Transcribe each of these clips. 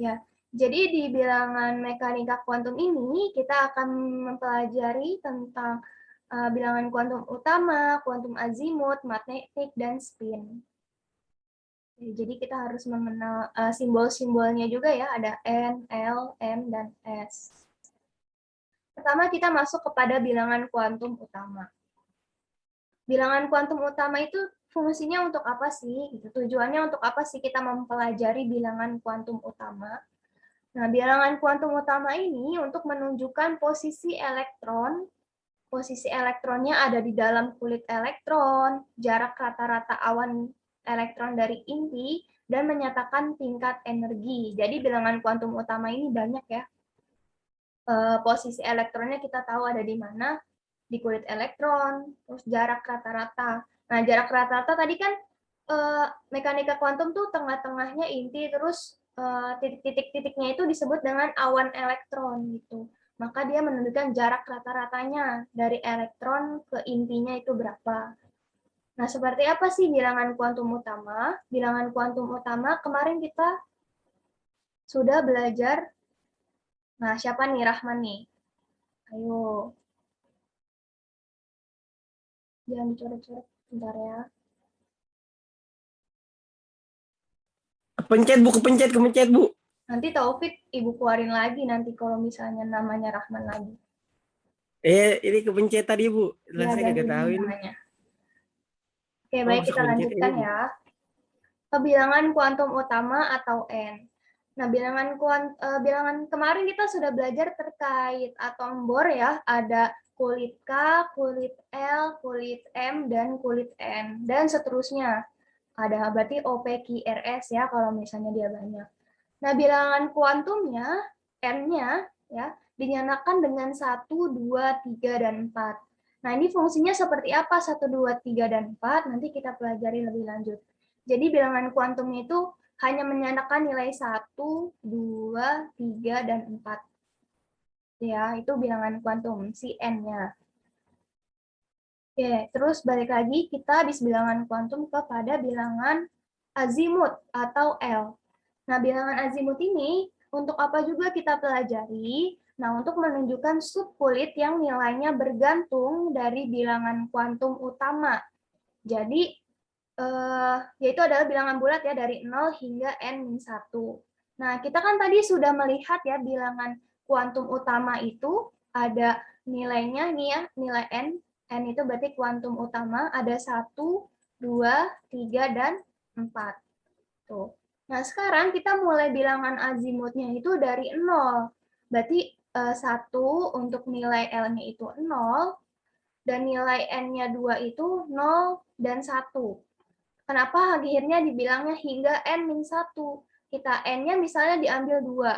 Ya, jadi di bilangan mekanika kuantum ini kita akan mempelajari tentang bilangan kuantum utama, kuantum azimut, magnetik, dan spin. Jadi kita harus mengenal simbol-simbolnya juga ya, ada N, L, M, dan S. Pertama kita masuk kepada bilangan kuantum utama. Bilangan kuantum utama itu fungsinya untuk apa sih? Tujuannya untuk apa sih kita mempelajari bilangan kuantum utama? Nah, bilangan kuantum utama ini untuk menunjukkan posisi elektronnya ada di dalam kulit elektron, jarak rata-rata awan elektron dari inti, dan menyatakan tingkat energi. Jadi bilangan kuantum utama ini banyak ya. Posisi elektronnya kita tahu ada di mana, di kulit elektron, terus jarak rata-rata. Nah, jarak rata-rata tadi kan mekanika kuantum tuh tengah-tengahnya inti, terus titik-titik-titiknya itu disebut dengan awan elektron gitu. Maka dia menunjukkan jarak rata-ratanya dari elektron ke intinya itu berapa. Nah, seperti apa sih bilangan kuantum utama? Bilangan kuantum utama kemarin kita sudah belajar. Nah, siapa nih Rahman nih? Ayo, jangan dicoret-coret bentar ya. Kepencet Bu. Nanti Taufik Ibu keluarin lagi nanti kalau misalnya namanya Rahman lagi. Ini kepencet tadi Bu. Lah Ya, saya ganti kagak tahu ini. namanya. Oke, Oh, baik bisa kita kepencet ini lanjutkan Bu. ya. Kebilangan kuantum utama atau N. Nah, bilangan kemarin kita sudah belajar terkait atom bor ya. Ada kulit K, kulit L, kulit M, dan kulit N. Dan seterusnya. Ada berarti OPQRS ya kalau misalnya dia banyak. Nah, bilangan kuantumnya, N-nya, ya, dinyatakan dengan 1, 2, 3, dan 4. Nah, ini fungsinya seperti apa 1, 2, 3, dan 4? Nanti kita pelajari lebih lanjut. Jadi, bilangan kuantumnya itu hanya menyatakan nilai 1, 2, 3, dan 4. Ya, itu bilangan kuantum, si N-nya. Oke, terus balik lagi kita habis bilangan kuantum kepada bilangan azimut atau L. Nah, bilangan azimut ini untuk apa juga kita pelajari? Nah, untuk menunjukkan subkulit yang nilainya bergantung dari bilangan kuantum utama. Jadi, yaitu adalah bilangan bulat ya dari 0 hingga N-1. Nah, kita kan tadi sudah melihat ya bilangan kuantum utama itu ada nilainya nih ya, nilai N. N itu berarti kuantum utama ada 1, 2, 3, dan 4. Tuh. Nah, sekarang kita mulai bilangan azimutnya itu dari 0. Berarti 1 untuk nilai L-nya itu 0, dan nilai N-nya 2 itu 0 dan 1. Kenapa akhirnya dibilangnya hingga N-1? Kita N-nya misalnya diambil 2.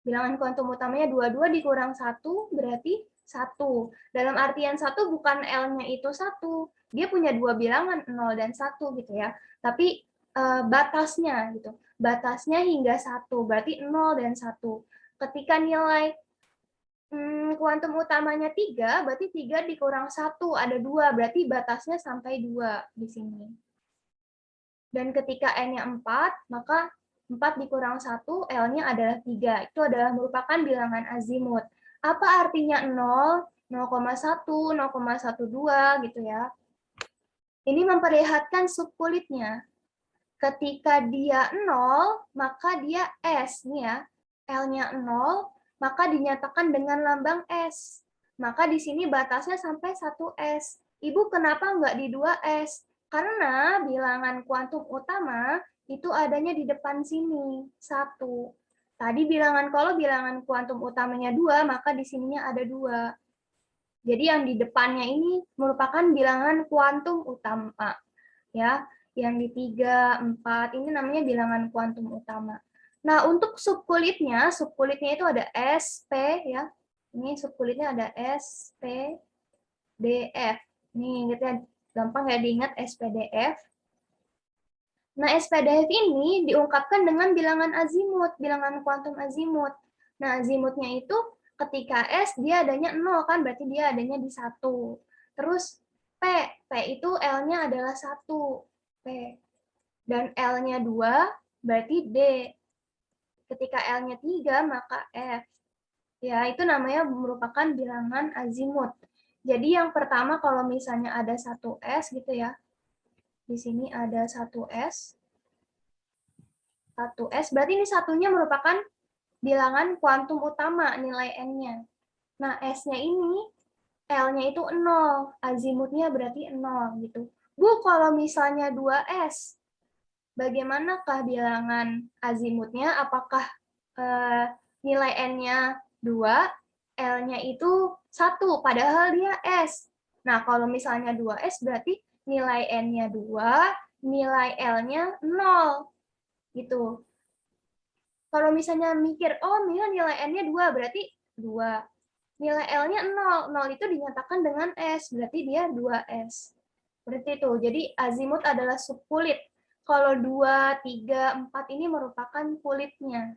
Bilangan kuantum utamanya 22 dikurang 1 berarti 1. Dalam artian 1 bukan L-nya itu 1. Dia punya dua bilangan 0 dan 1 gitu ya. Tapi batasnya gitu. Batasnya hingga 1. Berarti 0 dan 1. Ketika nilai kuantum utamanya 3, berarti 3 dikurang 1 ada 2. Berarti batasnya sampai 2 di sini. Dan ketika N-nya 4, maka 4 dikurang 1, L-nya adalah 3. Itu adalah merupakan bilangan azimut. Apa artinya 0, 0,1, 0,12 gitu ya. Ini memperlihatkan subkulitnya. Ketika dia 0, maka dia S. Nih ya, L-nya 0, maka dinyatakan dengan lambang S. Maka di sini batasnya sampai 1S. Ibu kenapa nggak di 2S? Karena bilangan kuantum utama itu adanya di depan sini, 1. Tadi kalau bilangan kuantum utamanya 2, maka di sininya ada 2. Jadi yang di depannya ini merupakan bilangan kuantum utama. Ya, yang di 3, 4, ini namanya bilangan kuantum utama. Nah, untuk subkulitnya itu ada S, P, ya. Ini subkulitnya ada S, P, D, F. Nih, kita gampang ya diingat SPDF. Nah, SPDF ini diungkapkan dengan bilangan azimut, bilangan kuantum azimut. Nah, azimutnya itu ketika S dia adanya 0 kan, berarti dia adanya di 1. Terus P itu L-nya adalah 1. P. Dan L-nya 2, berarti D. Ketika L-nya 3, maka F. Ya, itu namanya merupakan bilangan azimut. Jadi yang pertama kalau misalnya ada 1S gitu ya. Di sini ada 1S. 1S, berarti ini satunya merupakan bilangan kuantum utama nilai N-nya. Nah, S-nya ini, L-nya itu 0, azimutnya berarti 0 gitu. Bu, kalau misalnya 2S, bagaimanakah bilangan azimutnya? Apakah nilai N-nya 2, L-nya itu 1, padahal dia S. Nah, kalau misalnya 2S berarti nilai N-nya 2, nilai L-nya 0. Gitu. Kalau misalnya mikir, oh nilai N-nya 2, berarti 2. Nilai L-nya 0. 0 itu dinyatakan dengan S, berarti dia 2S. Berarti itu. Jadi azimut adalah subkulit. Kalau 2, 3, 4 ini merupakan kulitnya.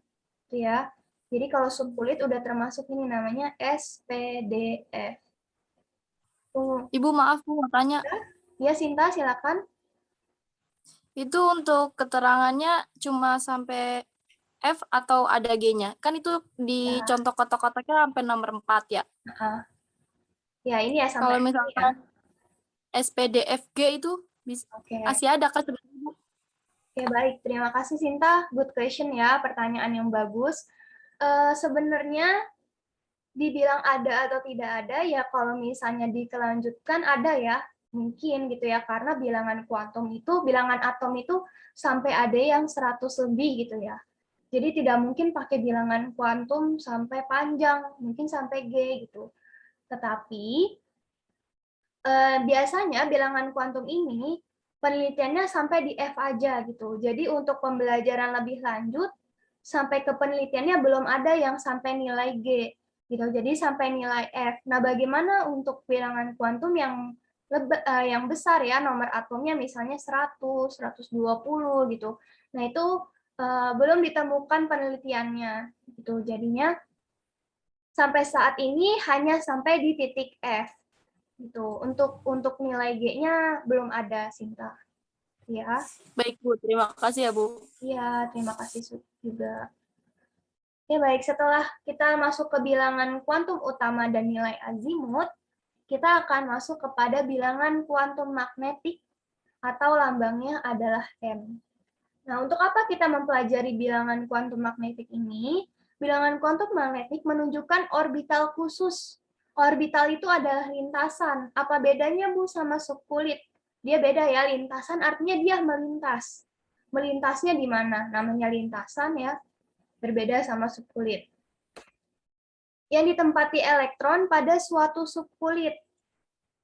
Gitu ya. Jadi kalau subkulit udah termasuk ini namanya SPDF. Ibu maaf, Bu, mau tanya. Ya, Sinta, silakan. Itu untuk keterangannya cuma sampai F atau ada G-nya? Kan itu di Ya. contoh kotak-kotaknya sampai nomor 4 ya. Ya, ini ya sampai Kalau ini misalkan ya. SPDFG itu Oke. masih ada kan sebenarnya, Bu? Oke, baik. Terima kasih, Sinta. Good question ya, pertanyaan yang bagus. Sebenarnya dibilang ada atau tidak ada, ya kalau misalnya dikelanjutkan ada ya, mungkin gitu ya, karena bilangan kuantum itu, bilangan atom itu sampai ada yang 100 lebih gitu ya. Jadi tidak mungkin pakai bilangan kuantum sampai panjang, mungkin sampai G gitu. Tetapi biasanya bilangan kuantum ini penelitiannya sampai di F aja gitu. Jadi untuk pembelajaran lebih lanjut sampai ke penelitiannya belum ada yang sampai nilai G gitu. Jadi sampai nilai F. Nah, bagaimana untuk bilangan kuantum yang besar ya, nomor atomnya misalnya 100, 120 gitu. Nah, itu belum ditemukan penelitiannya gitu. Jadinya sampai saat ini hanya sampai di titik F. Gitu. Untuk nilai G-nya belum ada, Sinta. Ya. Baik, Bu. Terima kasih ya, Bu. Iya, terima kasih juga. Ya, baik. Setelah kita masuk ke bilangan kuantum utama dan nilai azimut, kita akan masuk kepada bilangan kuantum magnetik atau lambangnya adalah M. Nah, untuk apa kita mempelajari bilangan kuantum magnetik ini? Bilangan kuantum magnetik menunjukkan orbital khusus. Orbital itu adalah lintasan. Apa bedanya, Bu, sama subkulit? Dia beda ya, lintasan artinya dia melintas. Melintasnya di mana? Namanya lintasan ya, berbeda sama subkulit. Yang ditempati elektron pada suatu subkulit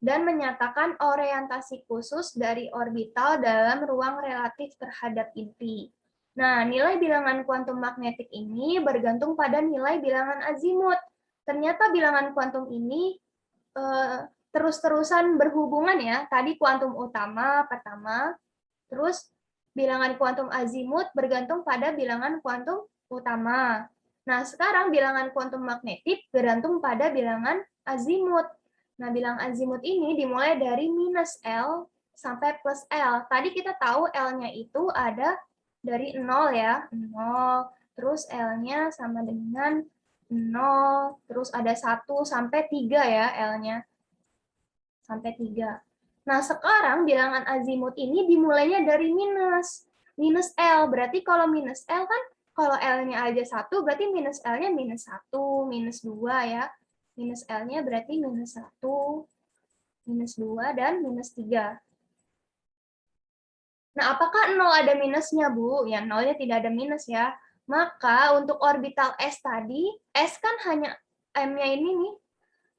dan menyatakan orientasi khusus dari orbital dalam ruang relatif terhadap inti. Nah, nilai bilangan kuantum magnetik ini bergantung pada nilai bilangan azimut. Ternyata bilangan kuantum ini terus-terusan berhubungan ya. Tadi kuantum utama pertama, terus bilangan kuantum azimut bergantung pada bilangan kuantum utama. Nah, sekarang bilangan kuantum magnetik bergantung pada bilangan azimut. Nah, bilangan azimut ini dimulai dari minus L sampai plus L. Tadi kita tahu L-nya itu ada dari 0 ya, 0. Terus L-nya sama dengan 0, terus ada 1 sampai 3 ya L-nya. Sampai 3. Nah, sekarang bilangan azimut ini dimulainya dari minus. Minus L, berarti kalau minus L kan, kalau L-nya aja 1, berarti minus L-nya minus 1, minus 2 ya. Minus L-nya berarti minus 1, minus 2, dan minus 3. Nah, apakah 0 ada minusnya, Bu? Ya, 0-nya tidak ada minus ya. Maka untuk orbital S tadi, S kan hanya M-nya ini nih,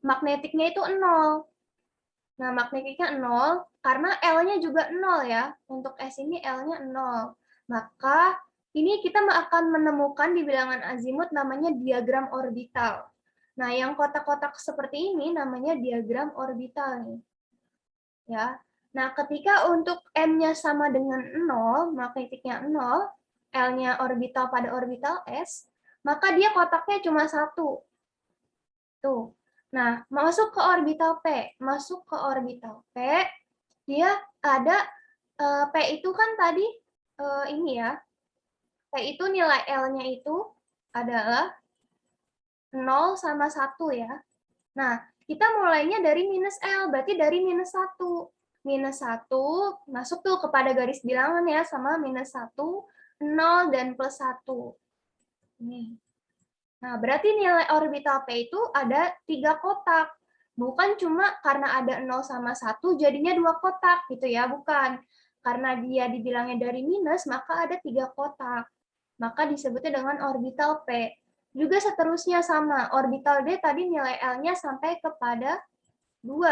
magnetiknya itu 0. Nah, magnetiknya 0, karena L-nya juga 0 ya. Untuk S ini L-nya 0. Maka ini kita akan menemukan di bilangan azimut namanya diagram orbital. Nah, yang kotak-kotak seperti ini namanya diagram orbital nih. Ya. Nah, ketika untuk M-nya sama dengan 0, magnetiknya 0, L-nya orbital pada orbital S, maka dia kotaknya cuma 1. Tuh. Nah, masuk ke orbital P. Masuk ke orbital P, dia ada, P itu kan tadi, ini ya, P itu nilai L-nya itu adalah 0 sama 1 ya. Nah, kita mulainya dari minus L, berarti dari minus 1. Minus 1 masuk tuh kepada garis bilangan ya, sama minus 1, 0, dan plus 1. Nih. Nah, berarti nilai orbital P itu ada 3 kotak. Bukan cuma karena ada 0 sama 1 jadinya 2 kotak gitu ya, bukan. Karena dia dibilangnya dari minus, maka ada 3 kotak. Maka disebutnya dengan orbital P. Juga seterusnya sama, orbital D tadi nilai L-nya sampai kepada 2.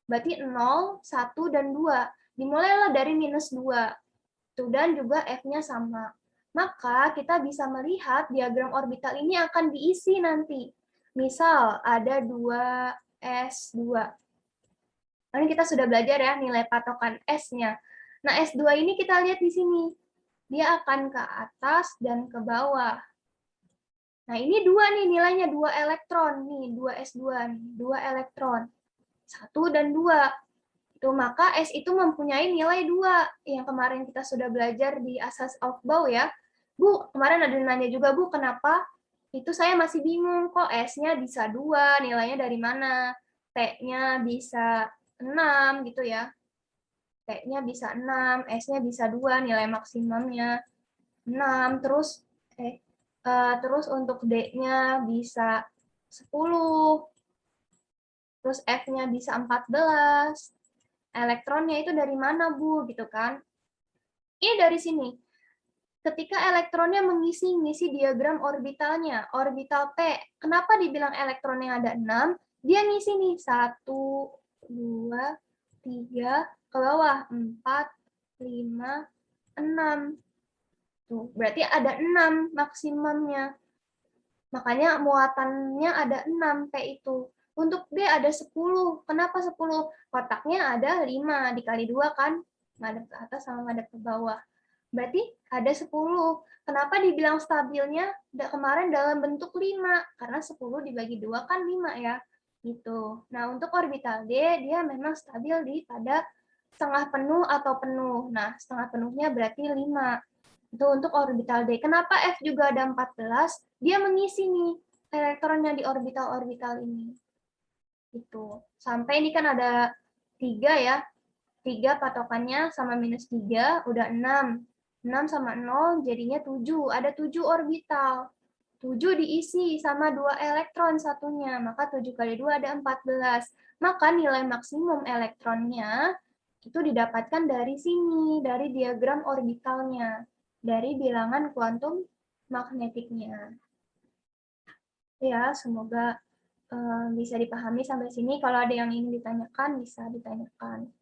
Berarti 0, 1, dan 2. Dimulailah dari minus 2. Tuh, dan juga F-nya sama. Maka kita bisa melihat diagram orbital ini akan diisi nanti. Misal ada 2S2. Ini kita sudah belajar ya nilai patokan S-nya. Nah, S2 ini kita lihat di sini. Dia akan ke atas dan ke bawah. Nah, ini 2 nih nilainya, 2 elektron. Nih, 2S2 nih, 2 elektron. 1 dan 2. Itu, maka S itu mempunyai nilai 2. Yang kemarin kita sudah belajar di asas Aufbau ya. Bu, kemarin ada nanya juga, Bu, kenapa itu saya masih bingung kok S-nya bisa 2, nilainya dari mana? T-nya bisa 6 gitu ya. T-nya bisa 6, S-nya bisa 2, nilai maksimumnya 6, terus untuk D-nya bisa 10, terus F-nya bisa 14. Elektronnya itu dari mana, Bu? Gitu kan. Ini dari sini. Ketika elektronnya mengisi diagram orbitalnya, orbital P, kenapa dibilang elektronnya ada 6? Dia ngisi nih 1, 2, 3, ke bawah 4, 5, 6. Tuh, berarti ada 6 maksimumnya. Makanya muatannya ada 6 P itu. Untuk D ada 10. Kenapa 10? Kotaknya ada 5 dikali 2 kan? Madep ke atas sama madep ke bawah. Berarti ada 10. Kenapa dibilang stabilnya kemarin dalam bentuk 5? Karena 10 dibagi 2 kan 5 ya. Gitu. Nah, untuk orbital D dia memang stabil di pada setengah penuh atau penuh. Nah, setengah penuhnya berarti 5. Itu untuk orbital D. Kenapa F juga ada 14? Dia mengisi nih elektronnya di orbital-orbital ini. Itu. Sampai ini kan ada 3 ya. 3 patokannya sama minus 3, udah 6. 6 sama 0 jadinya 7. Ada 7 orbital. 7 diisi sama 2 elektron satunya. Maka 7 kali 2 ada 14. Maka nilai maksimum elektronnya itu didapatkan dari sini, dari diagram orbitalnya. Dari bilangan kuantum magnetiknya. Ya, semoga bisa dipahami sampai sini. Kalau ada yang ingin ditanyakan, bisa ditanyakan.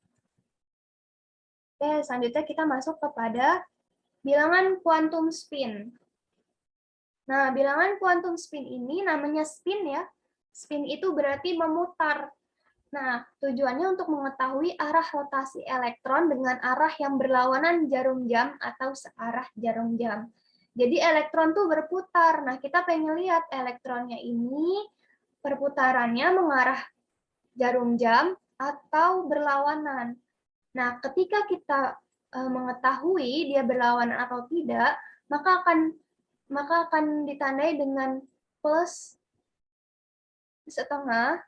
Oke, selanjutnya kita masuk kepada bilangan kuantum spin. Nah, bilangan kuantum spin ini namanya spin ya. Spin itu berarti memutar. Nah, tujuannya untuk mengetahui arah rotasi elektron dengan arah yang berlawanan jarum jam atau searah jarum jam. Jadi elektron tuh berputar. Nah, kita pengen lihat elektronnya ini perputarannya mengarah jarum jam atau berlawanan. Nah, ketika kita mengetahui dia berlawanan atau tidak, maka akan ditandai dengan plus setengah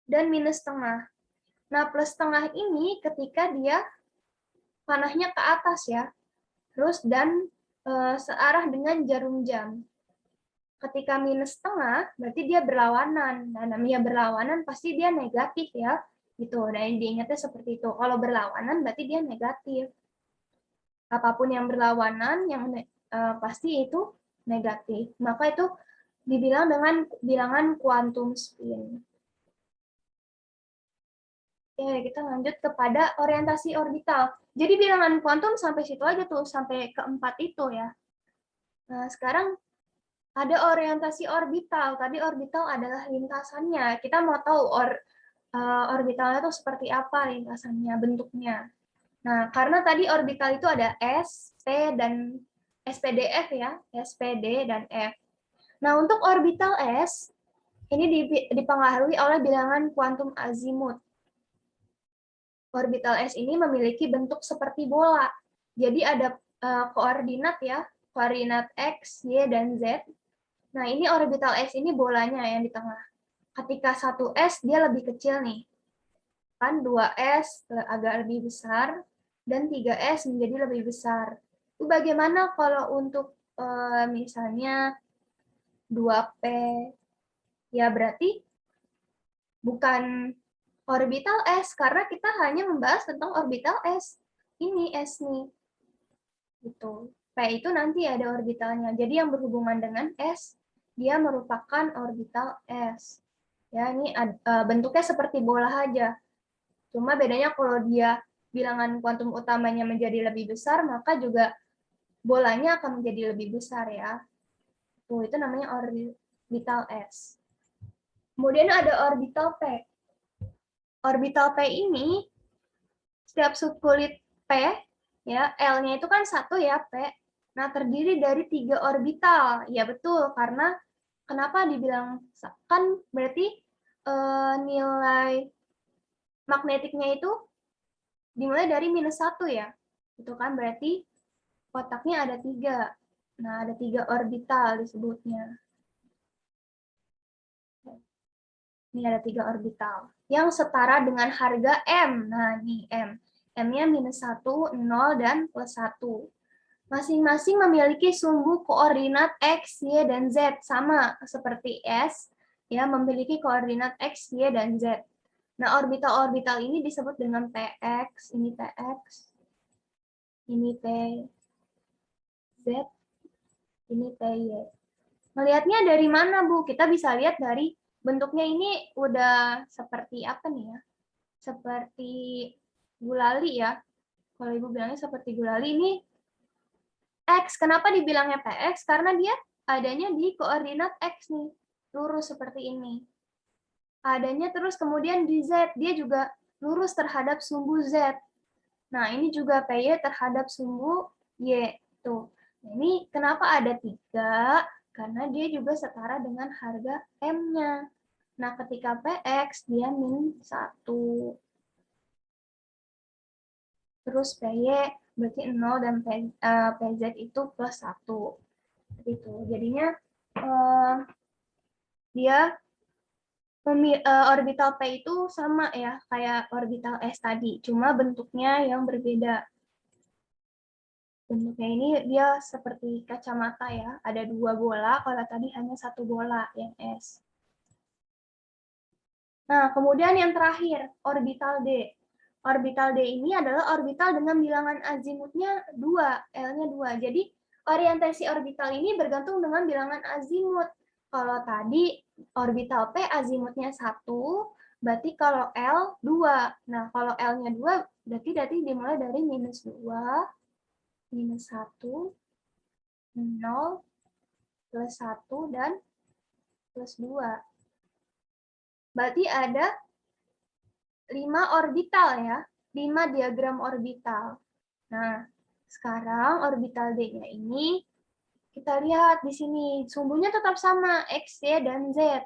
dan minus setengah. Nah, plus setengah ini ketika dia panahnya ke atas ya, terus dan searah dengan jarum jam. Ketika minus setengah, berarti dia berlawanan. Nah, namanya berlawanan pasti dia negatif ya, gitu. Dan diingatnya seperti itu. Kalau berlawanan berarti dia negatif. Apapun yang berlawanan, yang pasti itu negatif. Maka itu dibilang dengan bilangan kuantum spin. Oke, kita lanjut kepada orientasi orbital. Jadi bilangan kuantum sampai situ aja tuh, sampai keempat itu ya. Nah, sekarang ada orientasi orbital. Tadi orbital adalah lintasannya. Kita mau tahu orbitalnya itu seperti apa lintasannya, bentuknya. Nah, karena tadi orbital itu ada S, P, dan SPDF ya, SPD dan F. Nah, untuk orbital S, ini dipengaruhi oleh bilangan kuantum azimut. Orbital S ini memiliki bentuk seperti bola. Jadi ada koordinat ya, koordinat X, Y, dan Z. Nah, ini orbital S ini bolanya yang di tengah. Ketika 1S dia lebih kecil nih. Kan 2S agak lebih besar, dan 3S menjadi lebih besar. Itu bagaimana kalau untuk misalnya 2P? Ya berarti bukan orbital S, karena kita hanya membahas tentang orbital S. Ini S nih. Gitu. P itu nanti ada orbitalnya. Jadi yang berhubungan dengan S, dia merupakan orbital S. Ya, ini bentuknya seperti bola aja. Cuma bedanya kalau dia bilangan kuantum utamanya menjadi lebih besar, maka juga bolanya akan menjadi lebih besar ya. Tuh, itu namanya orbital S. Kemudian ada orbital P. Orbital P ini, setiap subkulit P, ya L-nya itu kan 1 ya, P. Nah, terdiri dari 3 orbital. Ya betul, karena kenapa dibilang kan berarti nilai magnetiknya itu dimulai dari -1 ya. Itu kan berarti kotaknya ada 3. Nah, ada 3 orbital disebutnya. Ini ada 3 orbital yang setara dengan harga M. Nah, ini M. M-nya -1, 0, dan +1. Masing-masing memiliki sumbu koordinat X, Y, dan Z. Sama seperti S, ya, memiliki koordinat X, Y, dan Z. Nah, orbital-orbital ini disebut dengan PX, ini PX, ini PZ, ini PY. Melihatnya dari mana, Bu? Kita bisa lihat dari bentuknya ini udah seperti apa nih ya? Seperti gulali ya. Kalau Ibu bilangnya seperti gulali, ini X. Kenapa dibilangnya PX? Karena dia adanya di koordinat X nih. Lurus seperti ini. Adanya terus kemudian di Z. Dia juga lurus terhadap sumbu Z. Nah, ini juga PY terhadap sumbu Y. Tuh. Nah, ini kenapa ada 3? Karena dia juga setara dengan harga M-nya. Nah, ketika PX, dia -1. Terus PY berarti 0, dan PZ itu +1. Itu. Jadinya dia orbital P itu sama ya, kayak orbital S tadi, cuma bentuknya yang berbeda. Bentuknya ini dia seperti kacamata ya, ada 2 bola, kalau tadi hanya 1 bola yang S. Nah, kemudian yang terakhir, orbital D. Orbital D ini adalah orbital dengan bilangan azimutnya 2, L-nya 2. Jadi, orientasi orbital ini bergantung dengan bilangan azimut. Kalau tadi orbital P azimutnya 1, berarti kalau L 2. Nah, kalau L-nya 2, berarti dimulai dari -2, -1, 0, +1, dan +2. Berarti ada 5 orbital ya, 5 diagram orbital. Nah, sekarang orbital D-nya ini, kita lihat di sini, sumbunya tetap sama, X, Y, dan Z.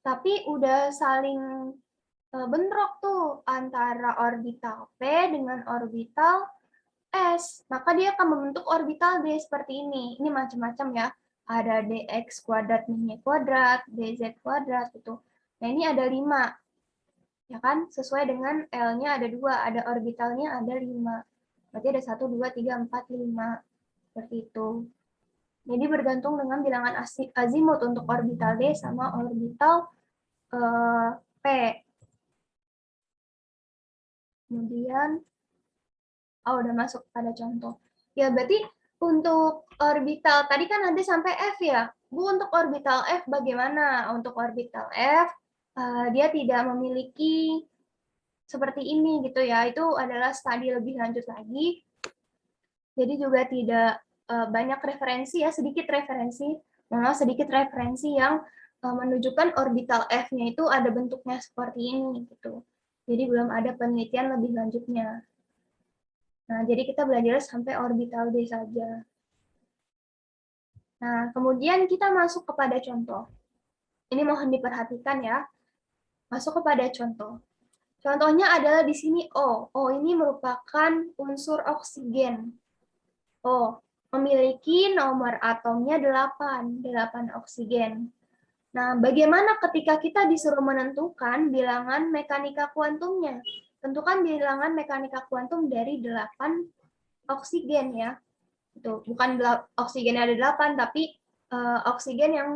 Tapi udah saling bentrok tuh antara orbital P dengan orbital S. Maka dia akan membentuk orbital D seperti ini. Ini macam-macam ya. Ada dx kuadrat, min kuadrat, dz kuadrat, gitu. Nah, ini ada 5. Ya kan, sesuai dengan L-nya ada 2, ada orbitalnya ada 5. Berarti ada 1, 2, 3, 4, 5. Seperti itu. Jadi bergantung dengan bilangan azimut untuk orbital D sama orbital P. Kemudian, udah masuk pada contoh. Ya, berarti untuk orbital, tadi kan ada sampai F ya. Bu, untuk orbital F bagaimana? Untuk orbital F, dia tidak memiliki seperti ini gitu ya, itu adalah studi lebih lanjut lagi. Jadi juga tidak banyak referensi ya, sedikit referensi yang menunjukkan orbital F-nya itu ada bentuknya seperti ini gitu. Jadi belum ada penelitian lebih lanjutnya. Nah, jadi kita belajar sampai orbital D saja. Nah, kemudian kita masuk kepada contoh. Ini mohon diperhatikan ya. Masuk kepada contoh. Contohnya adalah di sini O. O ini merupakan unsur oksigen. O. memiliki nomor atomnya 8 oksigen. Nah, bagaimana ketika kita disuruh menentukan bilangan mekanika kuantumnya? Tentukan bilangan mekanika kuantum dari 8 oksigen ya. Itu bukan oksigen ada 8, tapi oksigen yang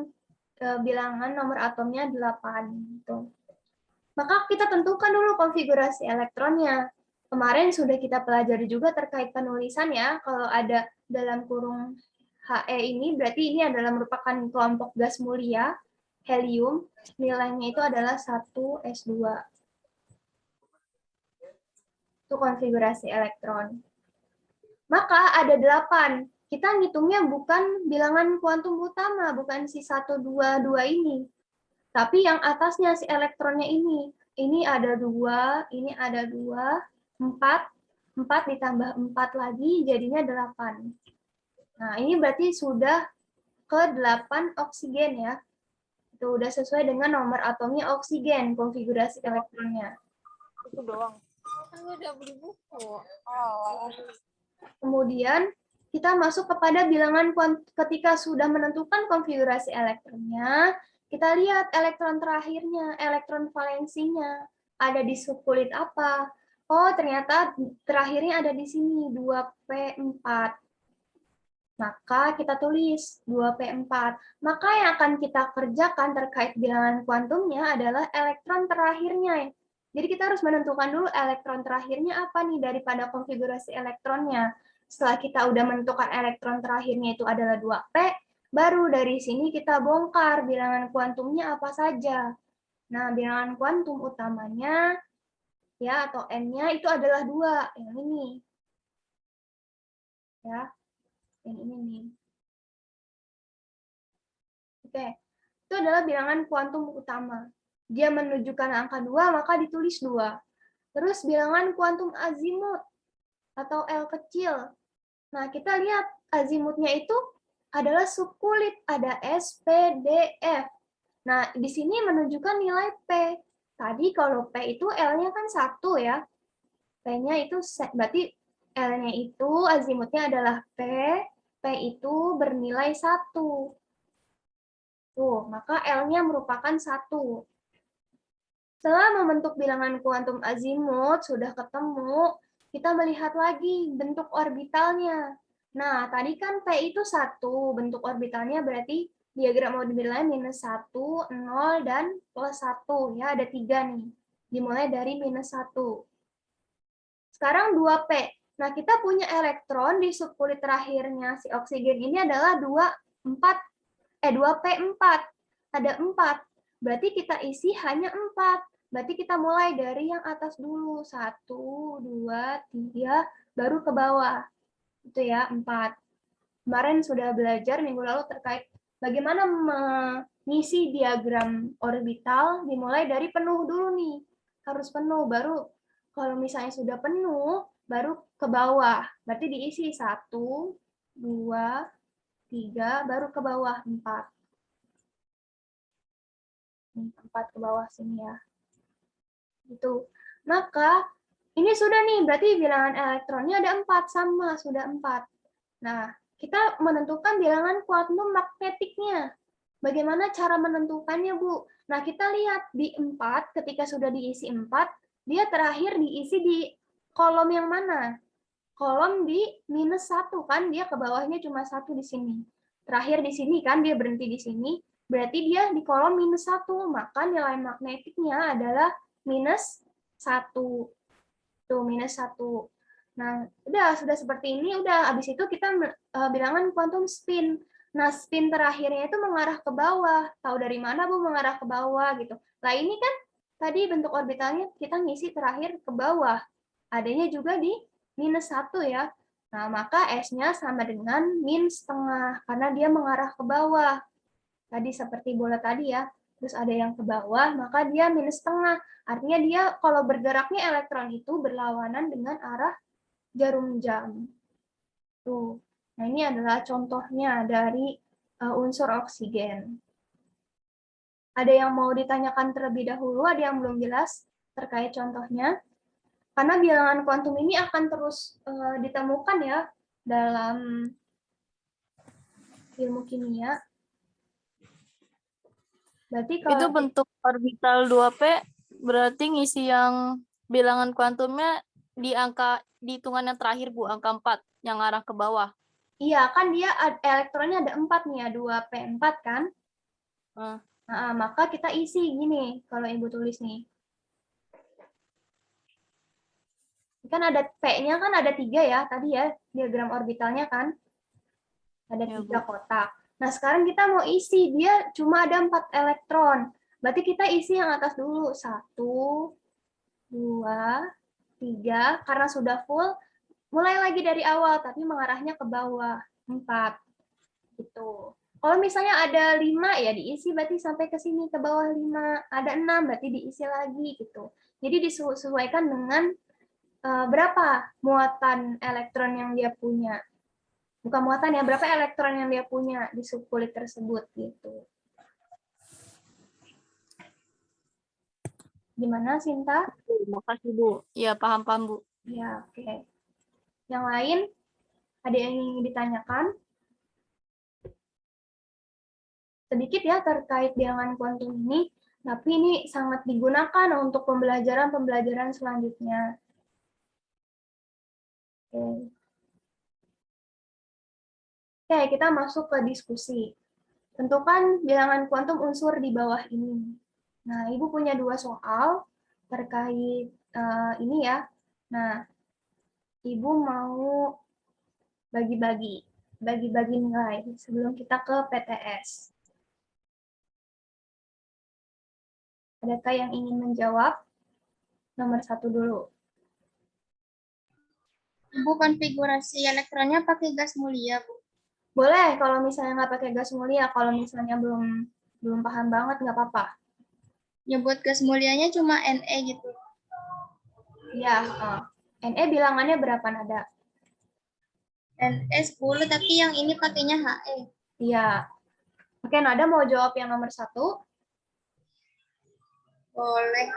bilangan nomor atomnya 8. Gitu. Maka kita tentukan dulu konfigurasi elektronnya. Kemarin sudah kita pelajari juga terkait penulisan ya. Kalau ada dalam kurung He ini, berarti ini adalah merupakan kelompok gas mulia, helium, nilainya itu adalah 1s2. Itu konfigurasi elektron. Maka ada 8. Kita ngitungnya bukan bilangan kuantum utama, bukan si 1, 2, 2 ini. Tapi yang atasnya si elektronnya ini. Ini ada 2, ini ada 2, 4. 4 ditambah 4 lagi jadinya 8. Nah, ini berarti sudah ke 8 oksigen ya. Itu udah sesuai dengan nomor atomnya oksigen, konfigurasi elektronnya. Itu doang. Aku udah beli buku. Kemudian kita masuk kepada bilangan ketika sudah menentukan konfigurasi elektronnya, kita lihat elektron terakhirnya, elektron valensinya. Ada di subkulit apa? Oh, ternyata terakhirnya ada di sini, 2p4. Maka kita tulis 2p4. Maka yang akan kita kerjakan terkait bilangan kuantumnya adalah elektron terakhirnya. Jadi kita harus menentukan dulu elektron terakhirnya apa nih daripada konfigurasi elektronnya. Setelah kita udah menentukan elektron terakhirnya itu adalah 2p, baru dari sini kita bongkar bilangan kuantumnya apa saja. Nah, bilangan kuantum utamanya ya atau n-nya itu adalah 2, yang ini. Ya. Yang ini nih. Oke. Itu adalah bilangan kuantum utama. Dia menunjukkan angka 2, maka ditulis 2. Terus bilangan kuantum azimut atau L kecil. Nah, kita lihat azimutnya itu adalah subkulit, ada S, P, D, F. Nah, di sini menunjukkan nilai P. Tadi kalau P itu L-nya kan 1 ya. P-nya itu berarti L-nya itu azimutnya adalah P. P itu bernilai 1. Tuh, maka L-nya merupakan 1. Setelah membentuk bilangan kuantum azimut, sudah ketemu, kita melihat lagi bentuk orbitalnya. Nah, tadi kan P itu 1, bentuk orbitalnya berarti diagram orbitalnya -1, 0, dan +1. Ya, ada 3 nih. Dimulai dari -1. Sekarang 2P. Nah, kita punya elektron di subkulit terakhirnya si oksigen ini adalah 2p4. Ada 4. Berarti kita isi hanya 4. Berarti kita mulai dari yang atas dulu. 1, 2, 3, baru ke bawah. Itu ya, 4. Kemarin sudah belajar minggu lalu terkait bagaimana mengisi diagram orbital, dimulai dari penuh dulu nih. Harus penuh, baru kalau misalnya sudah penuh, baru ke bawah. Berarti diisi 1, 2, 3, baru ke bawah 4. 4 ke bawah sini ya. Gitu. Maka ini sudah nih, berarti bilangan elektronnya ada 4, sama, sudah 4. Nah, kita menentukan bilangan kuantum magnetiknya. Bagaimana cara menentukannya, Bu? Nah, kita lihat di 4, ketika sudah diisi 4, dia terakhir diisi di kolom yang mana? Kolom di -1, kan? Dia ke bawahnya cuma 1 di sini. Terakhir di sini, kan? Dia berhenti di sini. Berarti dia di kolom -1, maka nilai magnetiknya adalah -1. Tuh, -1. Nah, sudah seperti ini, udah. Habis itu kita bilangan kuantum spin. Nah, spin terakhirnya itu mengarah ke bawah. Tahu dari mana, Bu, mengarah ke bawah gitu. Nah, ini kan tadi bentuk orbitalnya kita ngisi terakhir ke bawah. Adanya juga di -1 ya. Nah, maka S-nya sama dengan -setengah, karena dia mengarah ke bawah. Tadi seperti bola tadi ya. Terus ada yang ke bawah, maka dia -setengah. Artinya dia kalau bergeraknya elektron itu berlawanan dengan arah jarum jam. Tuh. Nah, ini adalah contohnya dari unsur oksigen. Ada yang mau ditanyakan terlebih dahulu, ada yang belum jelas terkait contohnya? Karena bilangan kuantum ini akan terus ditemukan ya dalam ilmu kimia. Berarti Itu kalau bentuk orbital 2p berarti ngisi yang bilangan kuantumnya di angka di hitungan yang terakhir Bu, angka 4 yang arah ke bawah. iya kan dia elektronnya ada 4 nih ya, 2p4 kan? Hmm. Nah, maka kita isi gini kalau Ibu tulis nih. Kan ada P-nya kan ada 3 ya, tadi ya diagram orbitalnya kan. Ada Ya, 3 Bu. kotak. Nah, sekarang kita mau isi, dia cuma ada 4 elektron. Berarti kita isi yang atas dulu. 1, 2, 3. Karena sudah full, mulai lagi dari awal, tapi mengarahnya ke bawah. 4. Gitu. Kalau misalnya ada 5, ya diisi berarti sampai ke sini, ke bawah 5. Ada 6, berarti diisi lagi. Gitu. Jadi disesuaikan dengan berapa muatan elektron yang dia punya. Bukan muatan ya, berapa elektron yang dia punya di subkulit tersebut gitu. Gimana, Sinta? Makasih Bu. Ya, paham-paham Bu. Ya, oke. Yang lain, ada yang ingin ditanyakan? Sedikit ya terkait bilangan kuantum ini, tapi ini sangat digunakan untuk pembelajaran-pembelajaran selanjutnya. Oke. Oke, kita masuk ke diskusi. Tentukan bilangan kuantum unsur di bawah ini. Nah, Ibu punya 2 soal terkait ini ya. Nah, Ibu mau bagi-bagi nilai sebelum kita ke PTS. Adakah yang ingin menjawab? Nomor 1 dulu. Bu, konfigurasi elektronnya pakai gas mulia, Bu. Boleh kalau misalnya nggak pakai gas mulia, kalau misalnya belum paham banget nggak apa-apa. Nyebut gas mulianya cuma Ne gitu. Ya, Ne bilangannya berapa nada? Ne 10, tapi yang ini pakainya He. Iya. Oke, Nada mau jawab yang nomor 1? Boleh.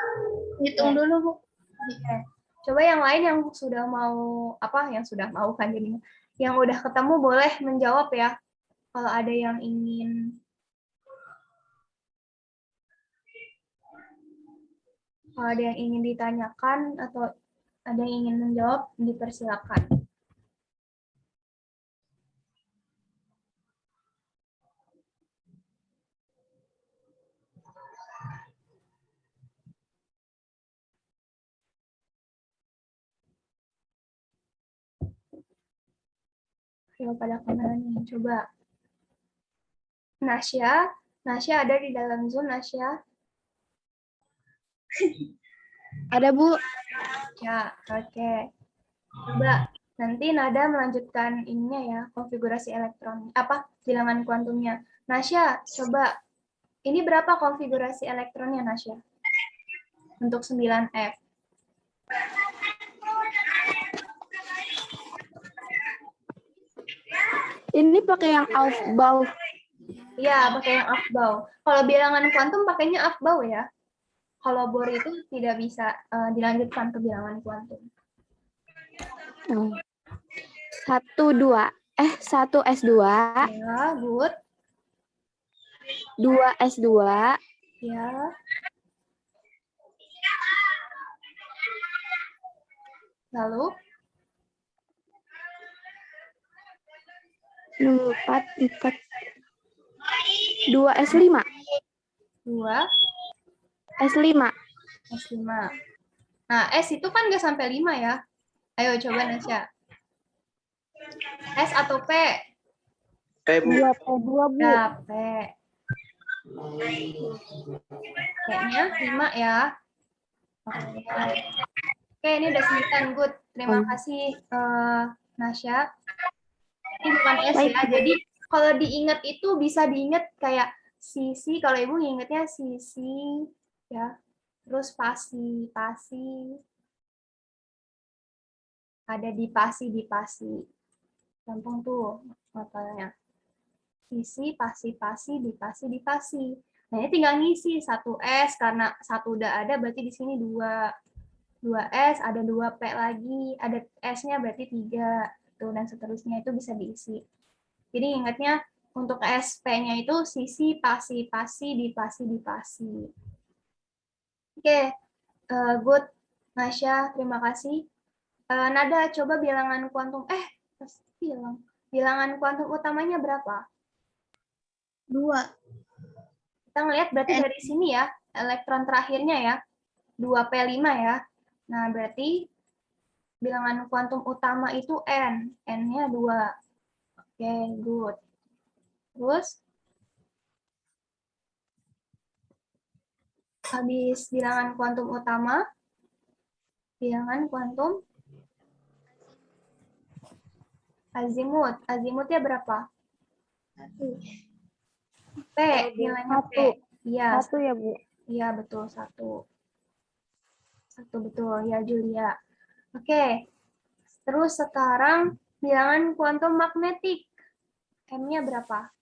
Hitung dulu, Bu. Oke. Coba yang lain yang sudah mau kan jadinya. Yang udah ketemu boleh menjawab ya. Kalau ada yang ingin ditanyakan atau ada yang ingin menjawab, dipersilakan. Ayo pada kemana nih? Coba. Nasya ada di dalam Zoom, Nasya? Ada, Bu. Ya, oke. Coba nanti Nada melanjutkan ininya ya, konfigurasi elektron. Bilangan kuantumnya. Nasya, coba. Ini berapa konfigurasi elektronnya, Nasya? Untuk 9F. Ini pakai yang Aufbau. Iya, pakai yang Aufbau. Kalau bilangan kuantum pakainya Aufbau ya. Kalau Bohr itu tidak bisa dilanjutkan ke bilangan kuantum. 1 S2. Ya, good. 2 S2. Ya. Lalu? 4. 2 S5. 2. S5. S5. Nah, S itu kan nggak sampai 5 ya. Ayo coba Nasya. S atau P? Bu. 2P2, Bu. Ya, P. P-nya 5 ya. Oke. Oke, ini udah 9. Good. Terima kasih, Nasya. Ini bukan S ya. Jadi, kalau diingat itu bisa diingat kayak sisi. Kalau Ibu ingatnya sisi. Ya. Terus pasi. Ada di pasi. Gampang tuh makanya. Sisi, pasi, di pasi. Nah, ini tinggal ngisi 1S, karena 1 udah ada, berarti di sini 2. 2S, ada 2P lagi, ada S-nya berarti 3, tuh, dan seterusnya itu bisa diisi. Jadi ingatnya Untuk SP-nya itu sisi, pasi, dipasi, dipasi. Oke, good. Nasya, terima kasih. Nada, coba bilangan kuantum, bilangan kuantum utamanya berapa? 2. Kita ngelihat berarti dari sini ya, elektron terakhirnya ya, 2p5 ya. Nah, berarti bilangan kuantum utama itu N. N-nya 2. Oke, good. Terus, habis bilangan kuantum utama, bilangan kuantum azimut. Azimutnya berapa? 1. P, nilainya P. Iya, 1 ya, Bu. iya betul, 1. 1 betul, ya Julia. Oke, terus sekarang bilangan kuantum magnetik. M-nya berapa?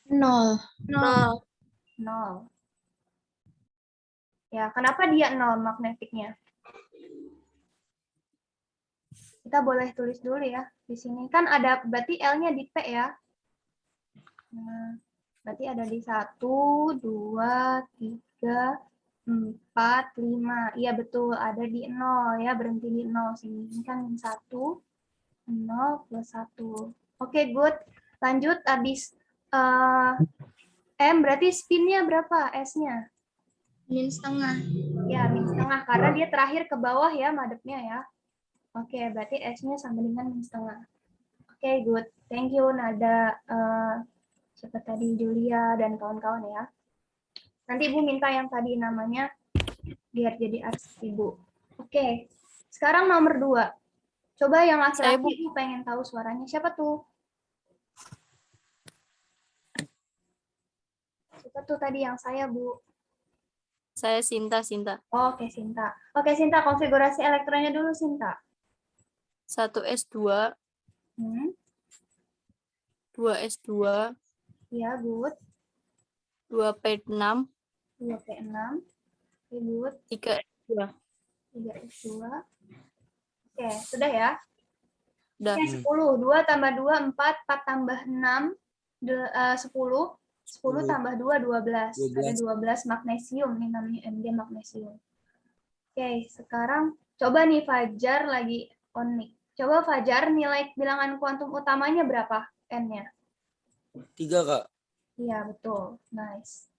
0. 0. Ya, kenapa dia 0 magnetiknya? Kita boleh tulis dulu ya. Di sini kan ada, berarti L-nya di P ya. Nah, berarti ada di 1, 2, 3, 4, 5. Iya betul, ada di 0 ya, berhenti di 0 sini. Ini kan 1, 0 plus 1. Oke, good. Lanjut, habis M berarti spinnya berapa? S-nya? Min setengah. Ya, min setengah. Karena dia terakhir ke bawah ya, madepnya ya. Oke, berarti S-nya sama dengan min setengah. Oke, good. Thank you, Nada. Siapa tadi? Julia dan kawan-kawan ya. Nanti Ibu minta yang tadi namanya biar jadi arsip Ibu. Oke, sekarang nomor 2. Coba yang Saya, Bu. laki-laki Ibu pengen tahu suaranya. Siapa tuh? Siapa tuh tadi yang saya, Bu? Saya Sinta. Oke, Sinta. Oke, Sinta, konfigurasi elektronnya dulu, Sinta. 1s2, 2s2, Ya, good. 2p6, 2P6. Oke, good. 3s2. 3S2. Oke, sudah ya? Udah. Oke, 10. 2 tambah 2, 4. 4 tambah 6, 10. 10 tambah 2, 12. Ada 12 magnesium. Ini namanya Mg magnesium. Oke, sekarang coba nih Fajar lagi on mic. Coba Fajar nilai bilangan kuantum utamanya berapa N-nya? 3, Kak. Iya, betul. Nice.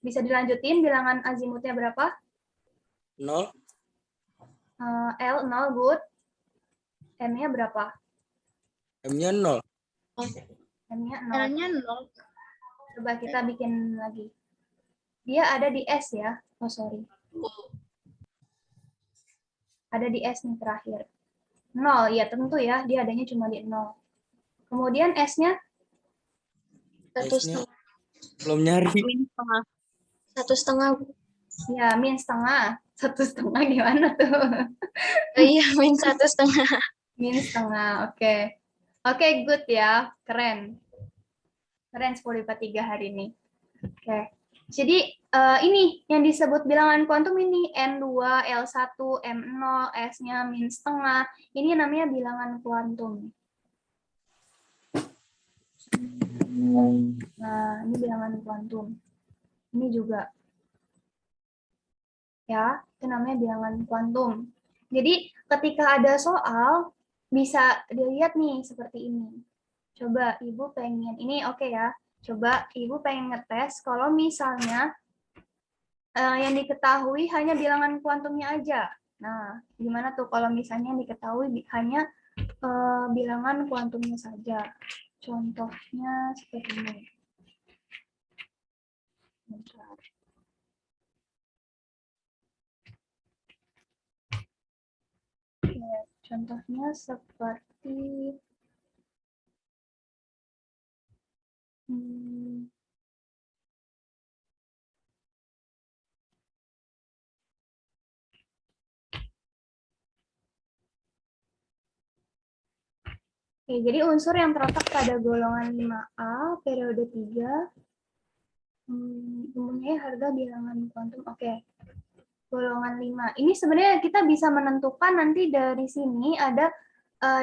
Bisa dilanjutin bilangan azimutnya berapa? 0. L, 0, good. M-nya berapa? M-nya 0. M-nya 0. L-nya 0. Coba kita bikin lagi. Dia ada di S ya. Oh, sorry. Ada di S nih terakhir. 0, ya tentu ya. Dia adanya cuma di 0. Kemudian S-nya? 1,5. Belum nyari. Min setengah. 1,5. Ya, min setengah. 1,5 gimana tuh? Oh iya, min 1,5. Min setengah, oke. Oke, good ya. Keren. Keren 10/3 hari ini. Oke. Jadi ini yang disebut bilangan kuantum ini N2, L1, M0, S-nya min setengah. Ini namanya bilangan kuantum. Nah, ini bilangan kuantum. Ini juga. Ya, itu namanya bilangan kuantum. Jadi, ketika ada soal, bisa dilihat nih seperti ini. Coba Ibu pengen, ini oke ya. Coba Ibu pengen ngetes kalau misalnya yang diketahui hanya bilangan kuantumnya aja. Nah, gimana tuh kalau misalnya yang diketahui hanya bilangan kuantumnya saja. Contohnya seperti ini. Bentar. Oke, contohnya seperti Oke, jadi unsur yang terletak pada golongan 5A, periode 3, mempunyai harga bilangan kuantum. Oke, golongan 5. Ini sebenarnya kita bisa menentukan nanti dari sini ada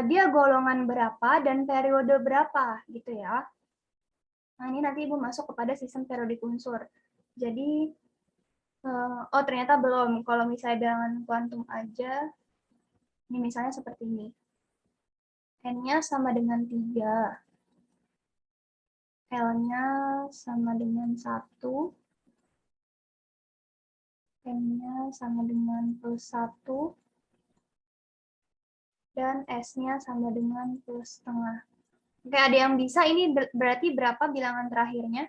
dia golongan berapa dan periode berapa gitu ya. Nah, ini nanti Ibu masuk kepada sistem periodik unsur. Jadi, oh ternyata belum. Kalau misalnya bilangan kuantum aja, ini misalnya seperti ini. N-nya sama dengan 3. L-nya sama dengan 1. M-nya sama dengan +1. Dan S-nya sama dengan +setengah. Oke, ada yang bisa? Ini berarti berapa bilangan terakhirnya?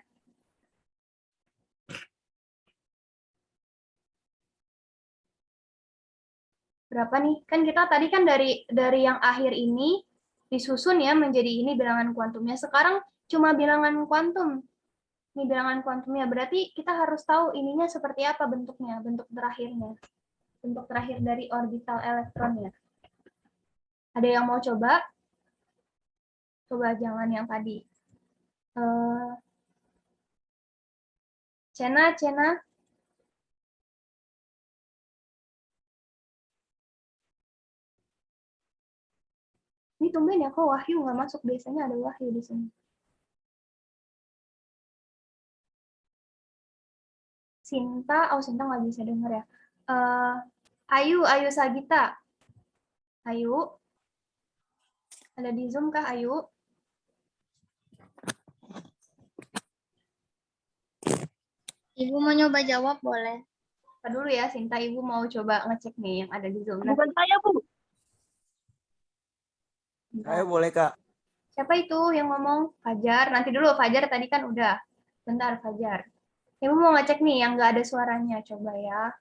Berapa nih? Kan kita tadi kan dari yang akhir ini disusun ya menjadi ini bilangan kuantumnya. Sekarang cuma bilangan kuantum. Ini bilangan kuantumnya. Berarti kita harus tahu ininya seperti apa bentuknya, bentuk terakhirnya. Bentuk terakhir dari orbital elektronnya. Ada yang mau coba? Coba jangan yang tadi. Cena. Ini tumben ya, kok Wahyu nggak masuk? Biasanya ada Wahyu di sini. Sinta nggak bisa denger ya. Ayu Sagita. Ayu. Ada di Zoom kah, Ayu? Ibu mau nyoba jawab boleh. Apa dulu ya, Sinta, Ibu mau coba ngecek nih yang ada di Zoom. Bukan saya, Bu. Saya boleh, Kak. Siapa itu yang ngomong? Fajar. Nanti dulu, Fajar tadi kan udah. Bentar, Fajar. Ibu mau ngecek nih yang nggak ada suaranya. Coba ya.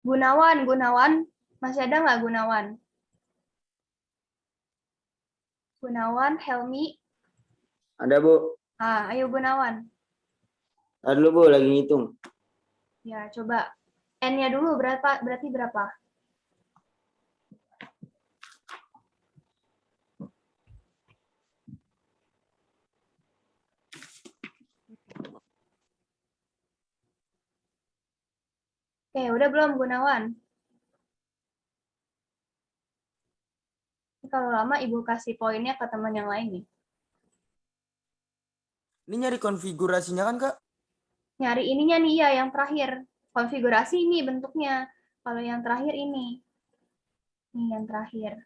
Gunawan. Masih ada nggak Gunawan? Gunawan, Helmi. Ada, Bu. Ayo Gunawan. Ada dulu, Bu, lagi ngitung. Ya, coba. N-nya dulu berarti berapa? Oke, udah belum Gunawan? Kalau lama Ibu kasih poinnya ke teman yang lain nih. Ini nyari konfigurasinya kan, Kak? Nyari ininya nih, ya yang terakhir. Konfigurasi ini bentuknya. Kalau yang terakhir ini. Ini yang terakhir.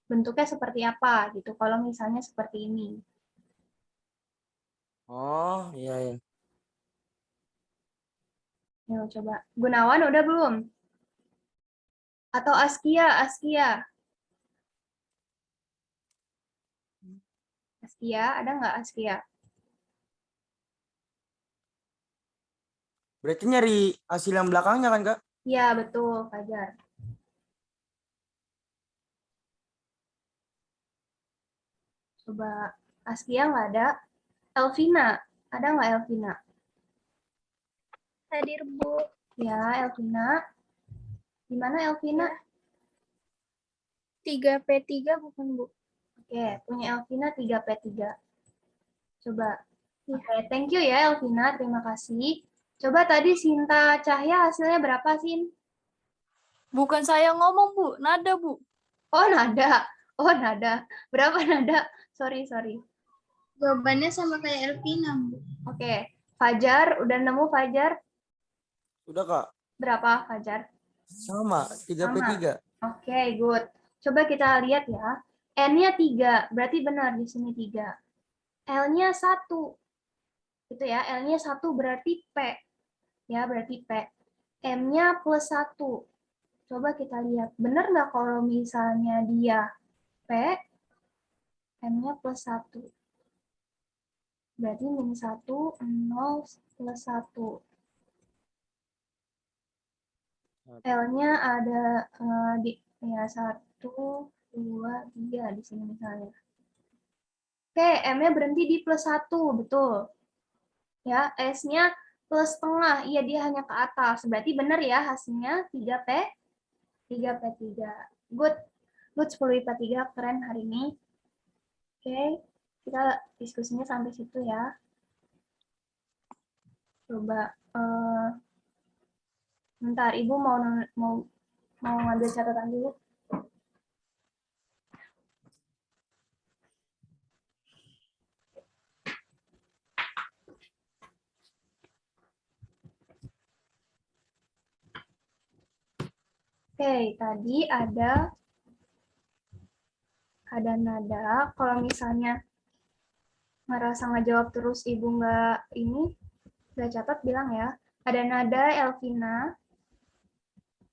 Bentuknya seperti apa gitu. Kalau misalnya seperti ini. Oh, iya. Yuk coba. Gunawan udah belum? Atau Askia? Askia, ada nggak Askia? Berarti nyari hasil yang belakangnya kan, Kak? Iya, betul, Fajar. Coba Askia nggak ada. Elvina, ada nggak Elvina? Hadir, Bu. Ya, Elvina. Di mana Elvina? 3P3 bukan, Bu? Oke, punya Elvina 3P3. Coba. Oke, thank you ya Elvina, terima kasih. Coba tadi Sinta Cahya hasilnya berapa, Sin? Bukan saya ngomong, Bu. Nada, Bu. Oh, nada. Berapa nada? Sorry. Jawabannya sama kayak Elvina, Bu. Oke, Fajar, udah nemu Fajar? Udah, Kak. Berapa Fajar? Sama, 3P3. Oke, good. Coba kita lihat ya. N-nya 3, berarti benar di sini 3. L-nya 1. Gitu ya, L-nya 1 berarti P. Ya, berarti P. M-nya +1. Coba kita lihat. Benar nggak kalau misalnya dia P, M-nya +1. Berarti -1, 0, +1. L-nya ada di ya 1, 2, 3 di sini misalnya. Oke, M-nya berhenti di +1, betul. Ya, S-nya +setengah. Iya, dia hanya ke atas. Berarti benar ya hasilnya 3P3. Good. 10 IPA 3, keren hari ini. Oke, kita diskusinya sampai situ ya. Coba Bentar, Ibu mau ngambil catatan dulu. Oke, tadi ada nada. Kalau misalnya ngerasa ngejawab terus Ibu nggak catat, bilang ya. Ada nada Elvina,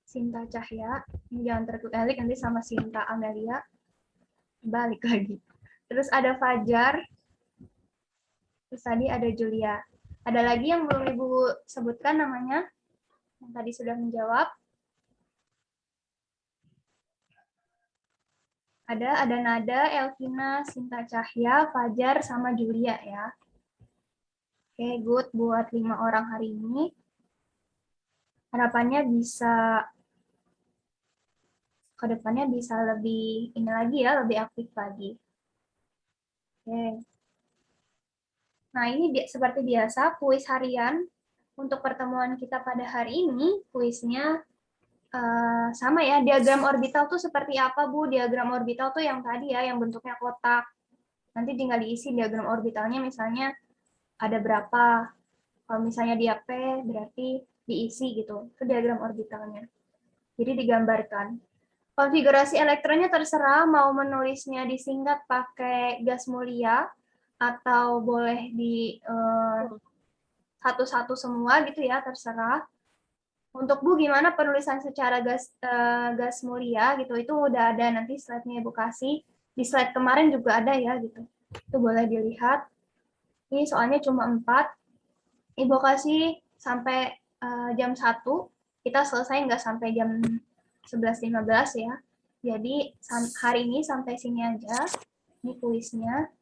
Sinta Cahya. Ini jangan terkutip nanti sama Sinta Amelia. Balik lagi. Terus ada Fajar. Terus tadi ada Julia. Ada lagi yang belum Ibu sebutkan namanya? Yang tadi sudah menjawab. Ada nada Elvina, Sinta Cahya, Fajar, sama Julia ya. Oke, good buat 5 orang hari ini. Harapannya bisa ke depannya bisa lebih ini lagi ya, lebih aktif lagi. Oke. Nah, ini seperti biasa kuis harian untuk pertemuan kita pada hari ini. Kuisnya sama ya, diagram orbital tuh seperti apa, Bu? Diagram orbital tuh yang tadi ya, yang bentuknya kotak. Nanti tinggal diisi diagram orbitalnya, misalnya ada berapa. Kalau misalnya dia P, berarti diisi gitu. Itu diagram orbitalnya. Jadi digambarkan. Konfigurasi elektronnya terserah, mau menulisnya disingkat pakai gas mulia, atau boleh di satu-satu semua gitu ya, terserah. Untuk Bu gimana penulisan secara gas mulia gitu, itu udah ada nanti slide-nya Ibu kasih. Di slide kemarin juga ada ya gitu. Itu boleh dilihat. Ini soalnya cuma 4. Ibu kasih sampai jam 1. Kita selesai nggak sampai jam 11.15 ya. Jadi hari ini sampai sini aja. Ini kuisnya.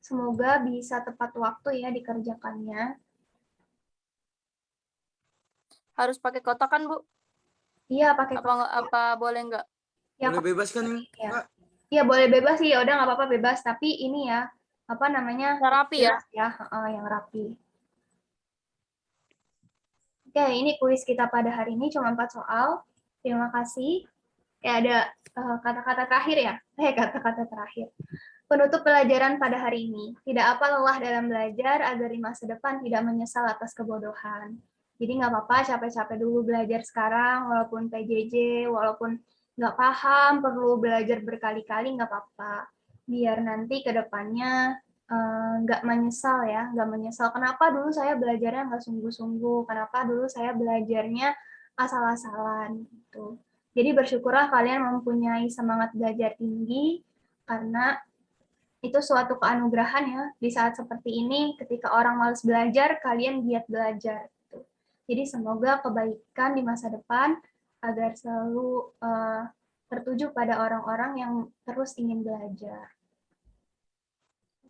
Semoga bisa tepat waktu ya dikerjakannya. Harus pakai kotak kan, Bu? Iya, pakai Apa boleh nggak? ya, Boleh bebas kan, ya. Kak? Iya, boleh bebas sih. Ya udah nggak apa-apa bebas, tapi ini ya, apa namanya? Yang rapi ya? Ya, yang rapi. Oke, ini kuis kita pada hari ini cuma 4 soal. Terima kasih. Ada kata-kata terakhir ya? Kata-kata terakhir. Penutup pelajaran pada hari ini. Tidak apa lelah dalam belajar agar di masa depan tidak menyesal atas kebodohan. Jadi nggak apa-apa capek-capek dulu belajar sekarang, walaupun PJJ, walaupun nggak paham, perlu belajar berkali-kali, nggak apa-apa. Biar nanti ke depannya nggak menyesal ya, nggak menyesal. Kenapa dulu saya belajarnya nggak sungguh-sungguh, kenapa dulu saya belajarnya asal-asalan gitu. Jadi bersyukurlah kalian mempunyai semangat belajar tinggi, karena itu suatu keanugerahan ya, di saat seperti ini, ketika orang malas belajar, kalian giat belajar. Gitu. Jadi semoga kebaikan di masa depan, agar selalu tertuju pada orang-orang yang terus ingin belajar.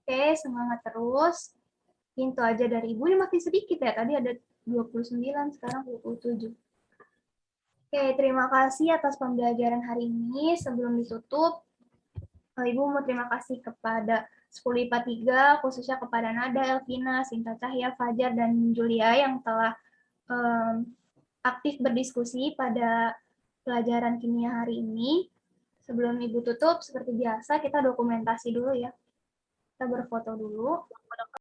Oke, semangat terus. Itu aja dari Ibu, ini makin sedikit ya, tadi ada 29, sekarang 27. Oke, terima kasih atas pembelajaran hari ini. Sebelum ditutup, Ibu mau terima kasih kepada 10 IPA 3, khususnya kepada Nada, Elvina, Sinta Cahya, Fajar, dan Julia yang telah aktif berdiskusi pada pelajaran kimia hari ini. Sebelum Ibu tutup, seperti biasa, kita dokumentasi dulu ya. Kita berfoto dulu.